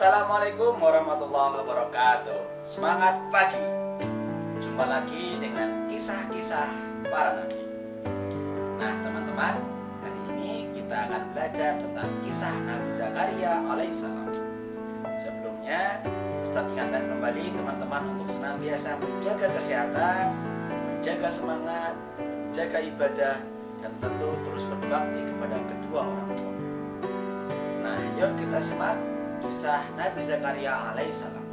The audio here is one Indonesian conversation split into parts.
Assalamualaikum warahmatullahi wabarakatuh. Semangat pagi. Jumpa lagi dengan kisah-kisah para nabi. Nah teman-teman, hari ini kita akan belajar tentang kisah Nabi Zakaria alaihissalam. Sebelumnya, Ustaz ingatkan kembali teman-teman untuk senantiasa menjaga kesehatan, menjaga semangat, menjaga ibadah, dan tentu terus berbakti kepada kedua orang tua. Nah, yuk kita simak kisah Nabi Zakaria alaihissalam.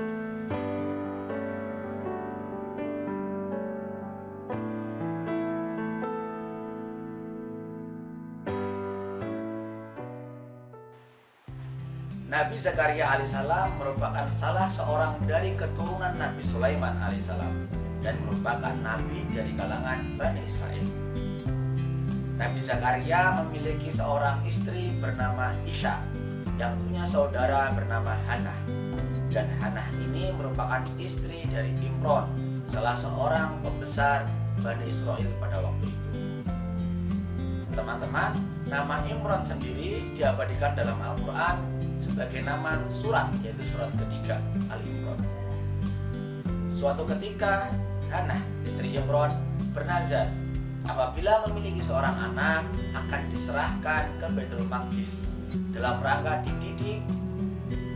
Nabi Zakaria alaihissalam merupakan salah seorang dari keturunan Nabi Sulaiman alaihissalam dan merupakan nabi dari kalangan Bani Israel. Nabi Zakaria memiliki seorang istri bernama Isya yang punya saudara bernama Hannah, dan Hannah ini merupakan istri dari Imron, salah seorang pembesar Bani Israel pada waktu itu. Teman-teman, nama Imron sendiri diabadikan dalam Al-Quran sebagai nama surat, yaitu surat ketiga Al-Imron. Suatu ketika Hannah, istri Imron, bernazar apabila memiliki seorang anak akan diserahkan ke Baitul Maqdis dalam rangka dididik,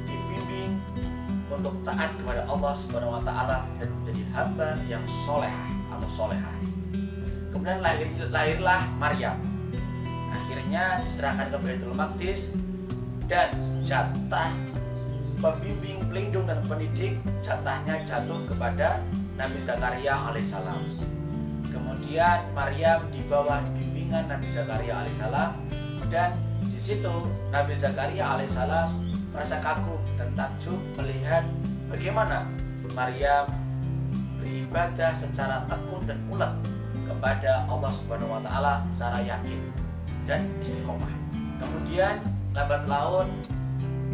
dibimbing untuk taat kepada Allah Subhanahu wa taala dan menjadi hamba yang solehah atau solehah. Kemudian lahirlah Maryam. Akhirnya diserahkan ke Baitul Maqdis dan jatah pembimbing, pelindung dan pendidik jatahnya jatuh kepada Nabi Zakaria alaihissalam. Kemudian Maryam di bawah bimbingan Nabi Zakaria alaihissalam, dan di situ Nabi Zakaria alaihissalam merasa kagum dan takjub melihat bagaimana Maryam beribadah secara tekun dan ulet kepada Allah Subhanahu wa taala secara yakin dan istiqomah. Kemudian lambat laun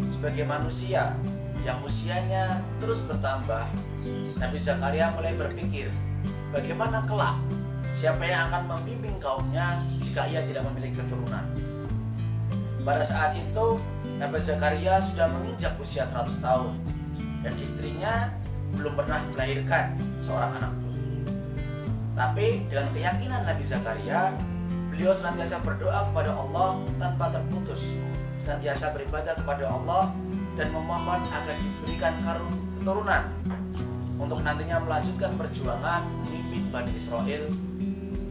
sebagai manusia yang usianya terus bertambah, Nabi Zakaria mulai berpikir bagaimana kelak siapa yang akan membimbing kaumnya jika ia tidak memiliki keturunan. Pada saat itu Nabi Zakaria sudah menginjak usia 100 tahun dan istrinya belum pernah melahirkan seorang anak pun. Tapi dengan keyakinan Nabi Zakaria, beliau senantiasa berdoa kepada Allah tanpa terputus, senantiasa beribadah kepada Allah dan memohon agar diberikan keturunan untuk nantinya melanjutkan perjuangan memimpin Bani Israel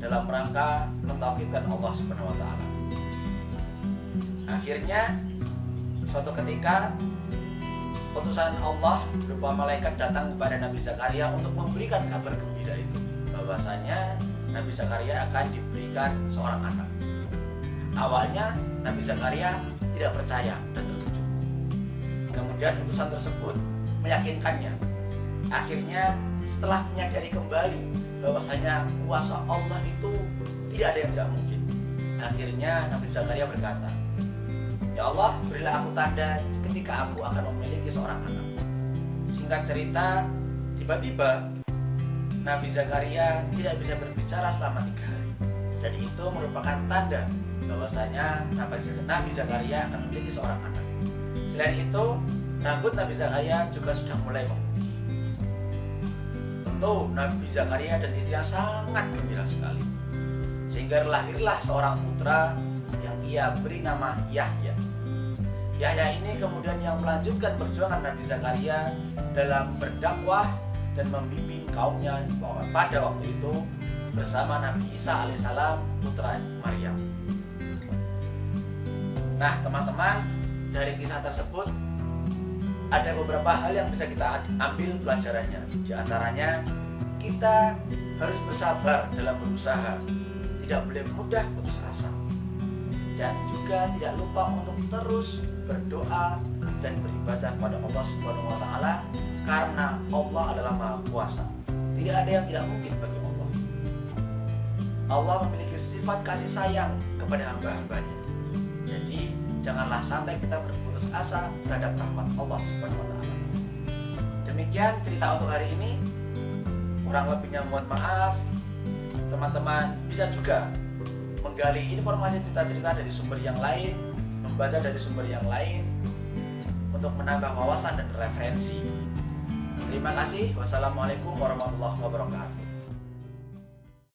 dalam rangka mentauhidkan Allah Subhanahu wa taala. Akhirnya suatu ketika utusan Allah berupa malaikat datang kepada Nabi Zakaria untuk memberikan kabar gembira itu, bahwasanya Nabi Zakaria akan diberikan seorang anak. Awalnya Nabi Zakaria tidak percaya dan terkejut. Kemudian utusan tersebut meyakinkannya. Akhirnya setelah menyadari kembali bahwasanya kuasa Allah itu tidak ada yang tidak mungkin, akhirnya Nabi Zakaria berkata, "Ya Allah, berilah aku tanda ketika aku akan memiliki seorang anak." Singkat cerita, tiba-tiba Nabi Zakaria tidak bisa berbicara selama 3 hari, dan itu merupakan tanda bahwasanya Nabi Zakaria akan memiliki seorang anak. Selain itu, rambut Nabi Zakaria juga sudah mulai memutih. Tentu Nabi Zakaria dan istrinya sangat gembira sekali, sehingga lahirlah seorang putra yang ia beri nama Yahya. Yahya ini kemudian yang melanjutkan perjuangan Nabi Zakaria dalam berdakwah dan membimbing kaumnya pada waktu itu bersama Nabi Isa alaihissalam, putra Maryam. Nah teman-teman, dari kisah tersebut ada beberapa hal yang bisa kita ambil pelajarannya. Di antaranya, kita harus bersabar dalam berusaha, tidak boleh mudah putus asa, dan juga tidak lupa untuk terus berdoa dan beribadah kepada Allah Subhanahu wa taala, karena Allah adalah Maha Kuasa. Tidak ada yang tidak mungkin bagi Allah. Allah memiliki sifat kasih sayang kepada hamba-hambanya. Jadi janganlah sampai kita berputus asa terhadap rahmat Allah Subhanahu wa taala. Demikian cerita untuk hari ini. Kurang lebihnya mohon maaf. Teman-teman bisa juga menggali informasi cerita-cerita dari sumber yang lain, membaca dari sumber yang lain, untuk menambah wawasan dan referensi. Terima kasih. Wassalamualaikum warahmatullahi wabarakatuh.